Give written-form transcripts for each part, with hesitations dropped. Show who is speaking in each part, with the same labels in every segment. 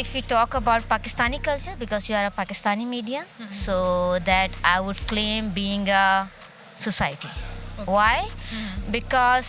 Speaker 1: if we talk about Pakistani culture, because you are a Pakistani media, so that I would claim being a society. Why? Because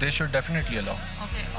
Speaker 2: they should definitely allow.
Speaker 3: Okay.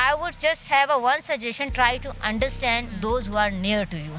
Speaker 1: I would just have a one suggestion, try to understand those who are near to you.